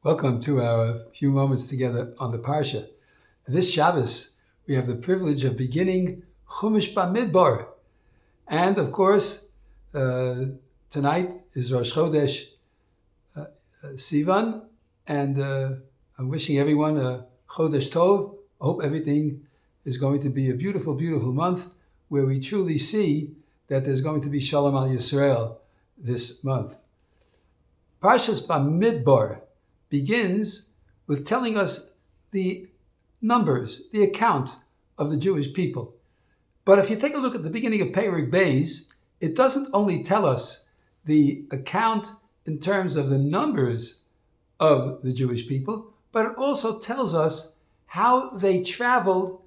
Welcome to our few moments together on the Parsha. This Shabbos, we have the privilege of beginning Parshas Bamidbar. And of course, tonight is Rosh Chodesh Sivan, and I'm wishing everyone a Chodesh Tov. I hope everything is going to be a beautiful, beautiful month where we truly see that there's going to be Shalom al Yisrael this month. Parshas Bamidbar begins with telling us the numbers, the account of the Jewish people. But if you take a look at the beginning of Perek Beis, it doesn't only tell us the account in terms of the numbers of the Jewish people, but it also tells us how they traveled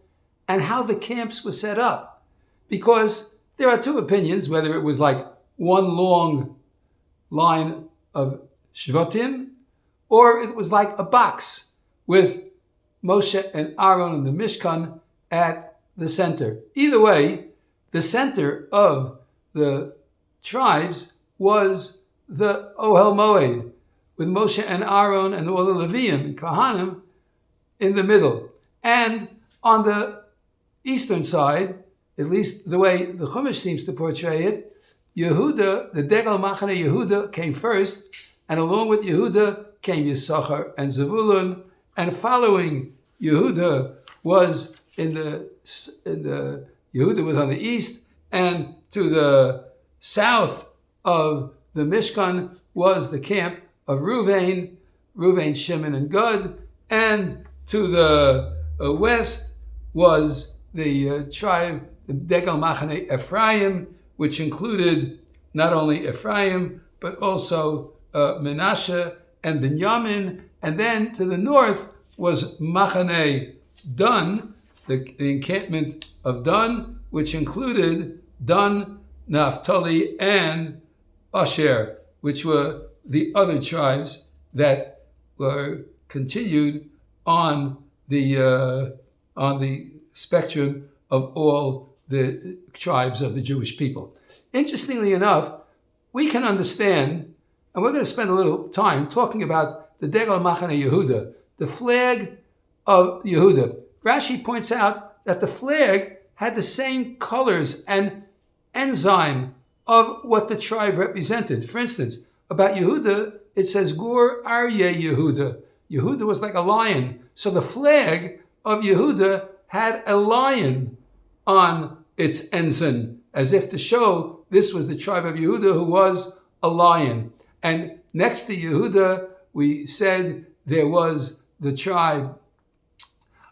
and how the camps were set up. Because there are two opinions, whether it was like one long line of Shvatim, or it was like a box with Moshe and Aaron and the Mishkan at the center. Either way, the center of the tribes was the Ohel Moed, with Moshe and Aaron and all the Leviim and Kohanim in the middle. And on the eastern side, at least the way the Chumash seems to portray it, Yehuda, the Degel Machane Yehuda came first, and along with Yehuda came Yisachar and Zevulun, and following Yehuda was Yehuda was on the east, and to the south of the Mishkan was the camp of Ruvain, Shimon, and Gad, and to the west was the tribe, the Degel Machane Ephraim, which included not only Ephraim, but also Menashe and Binyamin, and then to the north was Machane Dan, the encampment of Dan, which included Dan, Naphtali, and Asher, which were the other tribes that were continued on the spectrum of all the tribes of the Jewish people. Interestingly enough, we can understand, and we're going to spend a little time talking about the Degel Machane Yehuda, the flag of Yehuda. Rashi points out that the flag had the same colors and enzyme of what the tribe represented. For instance, about Yehuda, it says Gur Aryeh Yehuda. Yehuda was like a lion. So the flag of Yehuda had a lion on its ensign, as if to show this was the tribe of Yehuda who was a lion. And next to Yehuda, we said there was the tribe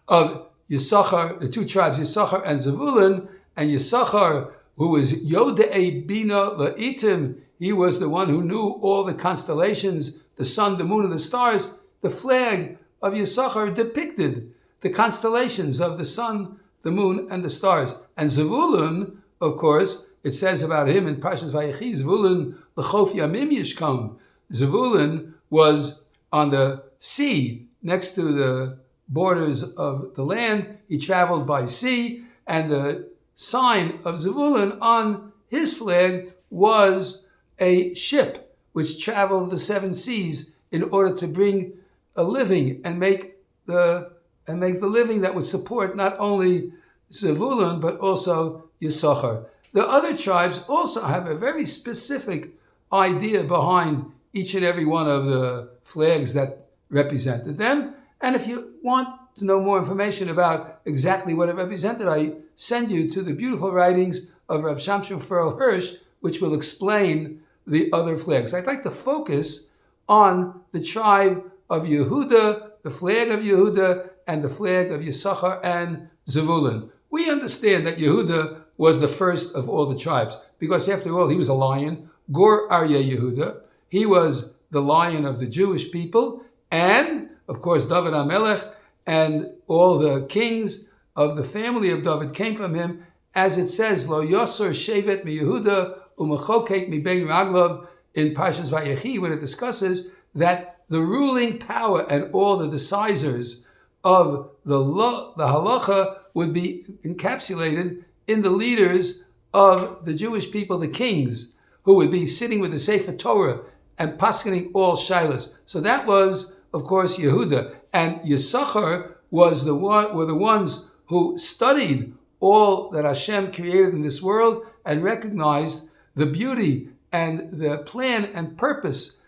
of Yisachar, the two tribes, Yisachar and Zevulun, and Yisachar, who was Yodei Bina La'itim, he was the one who knew all the constellations, the sun, the moon, and the stars. The flag of Yisachar depicted the constellations of the sun, the moon, and the stars. And Zevulun, of course, it says about him in Parshas Vayechi, Zevulun l'chof yamim yishkon. Zevulun was on the sea, next to the borders of the land. He traveled by sea, and the sign of Zevulun on his flag was a ship which traveled the seven seas in order to bring a living and make the living that would support not only Zevulun but also Yisachar. The other tribes also have a very specific idea behind each and every one of the flags that represented them. And if you want to know more information about exactly what it represented, I send you to the beautiful writings of Rav Shamshon Ferl Hirsch, which will explain the other flags. I'd like to focus on the tribe of Yehuda, the flag of Yehuda, and the flag of Yisachar and Zevulun. We understand that Yehuda was the first of all the tribes, because after all, he was a lion, Gur Aryeh Yehuda. He was the lion of the Jewish people, and, of course, David HaMelech and all the kings of the family of David came from him, as it says, Lo Yosor Shevet mi Yehuda u'mechoket mi bein Raglav in Parshas Vayechi, when it discusses that the ruling power and all the decisors of the halacha would be encapsulated in the leaders of the Jewish people, the kings, who would be sitting with the Sefer Torah and paskening all shilas. So that was of course, Yehuda. And Yisachar were the ones who studied all that Hashem created in this world and recognized the beauty and the plan and purpose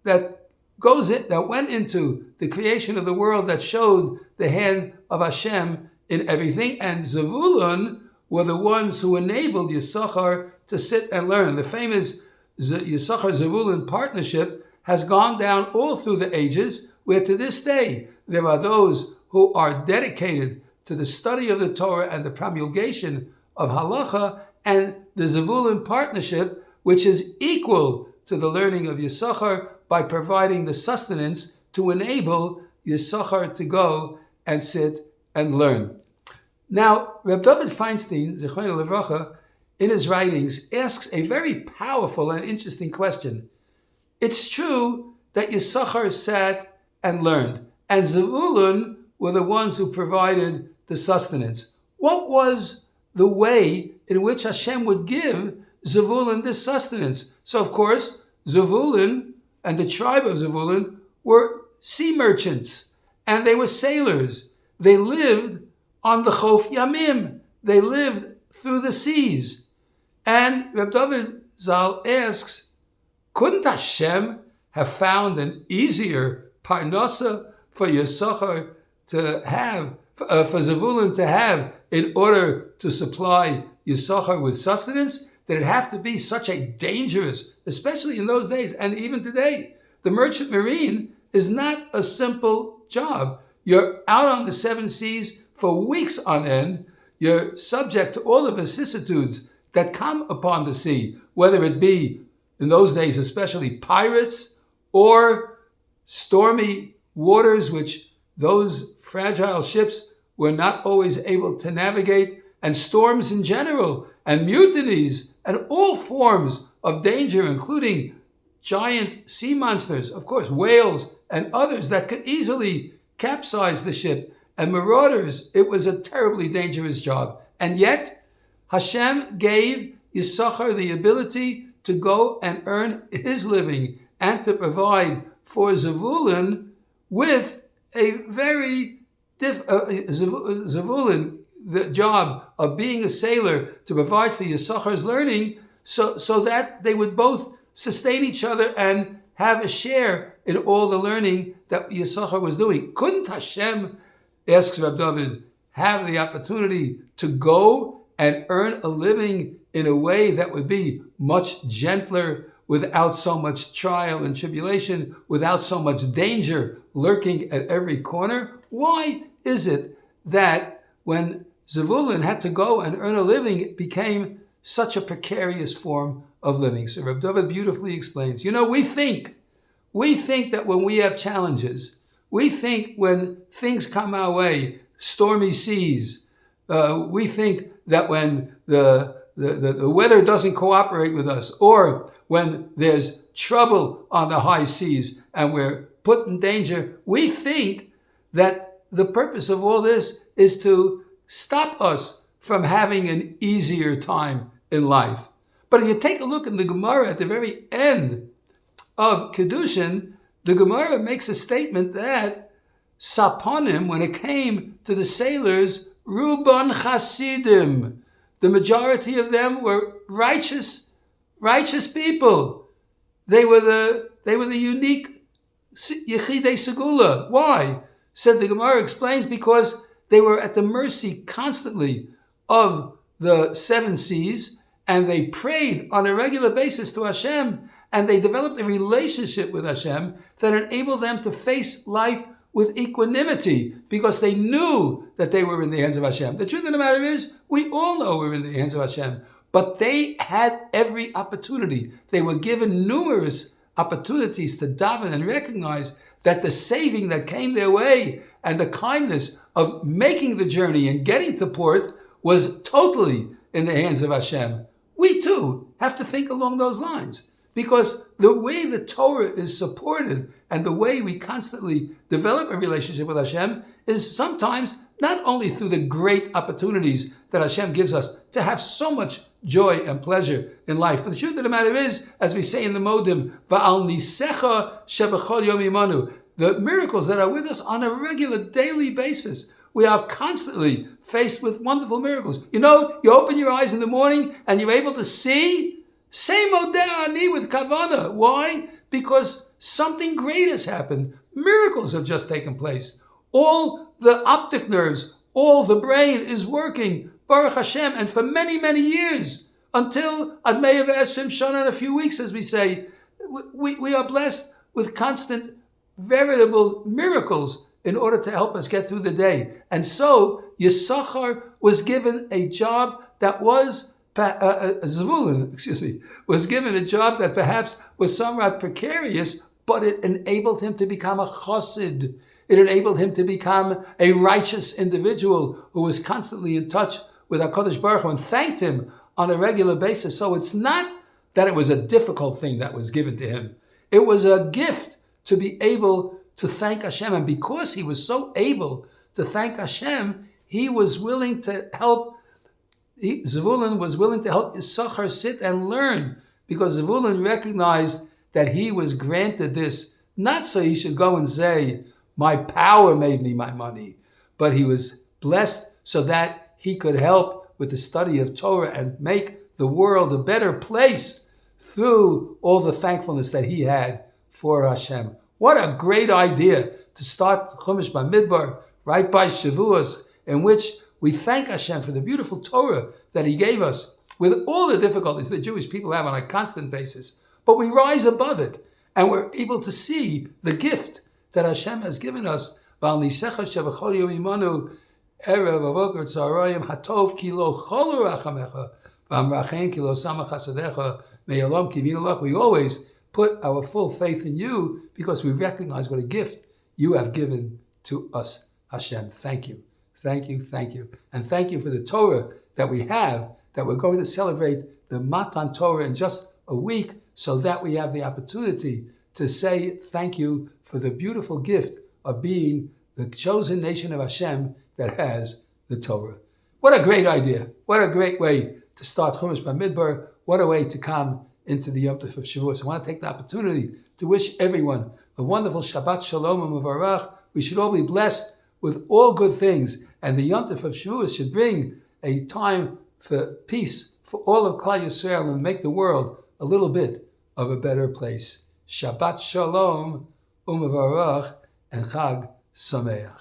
that went into the creation of the world, that showed the hand of Hashem in everything. And Zavulun were the ones who enabled Yisachar to sit and learn. The famous Yisachar-Zavulun partnership has gone down all through the ages, where to this day there are those who are dedicated to the study of the Torah and the promulgation of halacha, and the Zavulun partnership, which is equal to the learning of Yisachar by providing the sustenance to enable Yisachar to go and sit and learn. Now, Reb David Feinstein, Zechrono Livracha, in his writings, asks a very powerful and interesting question. It's true that Yisachar sat and learned, and Zavulun were the ones who provided the sustenance. What was the way in which Hashem would give Zavulun this sustenance? So, of course, Zavulun and the tribe of Zavulun were sea merchants, and they were sailors. They lived on the Chof Yamim. They lived through the seas. And Reb David Zal asks, couldn't Hashem have found an easier parnasa for Yisachar to have, for Zavulun to have, in order to supply Yisachar with sustenance? Did it have to be such a dangerous, especially in those days and even today? The merchant marine is not a simple job. You're out on the seven seas for weeks on end. You're subject to all the vicissitudes that come upon the sea, whether it be, in those days especially, pirates or stormy waters, which those fragile ships were not always able to navigate, and storms in general, and mutinies, and all forms of danger, including giant sea monsters, of course, whales and others that could easily capsize the ship, and marauders. It was a terribly dangerous job. And yet, Hashem gave Yisachar the ability to go and earn his living and to provide for Zavulun with a very Zavulun, the job of being a sailor, to provide for Yisachar's learning, so that they would both sustain each other and have a share in all the learning that Yisachar was doing. Couldn't Hashem, asks Reb David, have the opportunity to go and earn a living in a way that would be much gentler, without so much trial and tribulation, without so much danger lurking at every corner? Why is it that when Zavulun had to go and earn a living, it became such a precarious form of living? So Reb David beautifully explains, we think that when we have challenges, we think when things come our way, stormy seas, we think that when the weather doesn't cooperate with us, or when there's trouble on the high seas and we're put in danger, we think that the purpose of all this is to stop us from having an easier time in life. But if you take a look in the Gemara at the very end of Kedushin, the Gemara makes a statement that Saponim, when it came to the sailors, Ruban Chasidim, the majority of them were righteous people. They were the unique Yechidei Segula. Why? Said the Gemara explains, because they were at the mercy constantly of the seven seas, and they prayed on a regular basis to Hashem, and they developed a relationship with Hashem that enabled them to face life with equanimity, because they knew that they were in the hands of Hashem. The truth of the matter is, we all know we're in the hands of Hashem, but they had every opportunity. They were given numerous opportunities to daven and recognize that the saving that came their way and the kindness of making the journey and getting to port was totally in the hands of Hashem. We too have to think along those lines, because the way the Torah is supported and the way we constantly develop a relationship with Hashem is sometimes not only through the great opportunities that Hashem gives us to have so much joy and pleasure in life. But the truth of the matter is, as we say in the Modim, Va'al nisecha shebechol yom imanu, the miracles that are with us on a regular daily basis. We are constantly faced with wonderful miracles. You know, you open your eyes in the morning and you're able to see. Say modeh ani with kavana. Why? Because something great has happened. Miracles have just taken place. All the optic nerves, all the brain is working, Baruch Hashem, and for many, many years, until Admei V'Esrim Shana in a few weeks, as we say, we are blessed with constant, veritable miracles in order to help us get through the day. And so, Yisachar was given a job that was, Zvulun, was given a job that perhaps was somewhat precarious, but it enabled him to become a Chasid. It enabled him to become a righteous individual who was constantly in touch with HaKadosh Baruch Hu and thanked him on a regular basis. So it's not that it was a difficult thing that was given to him. It was a gift to be able to thank Hashem. And because he was so able to thank Hashem, he was willing to help, Zvulun was willing to help Issachar sit and learn, because Zvulun recognized that he was granted this, not so he should go and say, my power made me my money, but he was blessed so that he could help with the study of Torah and make the world a better place through all the thankfulness that he had for Hashem. What a great idea to start Chumash Bamidbar right by Shavuos, in which we thank Hashem for the beautiful Torah that he gave us, with all the difficulties the Jewish people have on a constant basis. But we rise above it, and we're able to see the gift that Hashem has given us. Val nisecha shevachol yom imanu erev avoker tzarayim hatov ki lo cholu rachamecha v'amrachem ki lo samach chasadecha me'olam kivinu lach. We always put our full faith in you because we recognize what a gift you have given to us, Hashem. Thank you, thank you, thank you. And thank you for the Torah that we have, that we're going to celebrate the Matan Torah in just a week, so that we have the opportunity to say thank you for the beautiful gift of being the chosen nation of Hashem that has the Torah. What a great idea. What a great way to start Chumash Bamidbar. What a way to come into the Yom Tov of Shavuos. I want to take the opportunity to wish everyone a wonderful Shabbat Shalom and Mevarach. We should all be blessed with all good things, and the Yom Tov of Shavuos should bring a time for peace for all of Klal Yisrael and make the world a little bit of a better place. Shabbat Shalom, Umevarach, and Chag Sameach.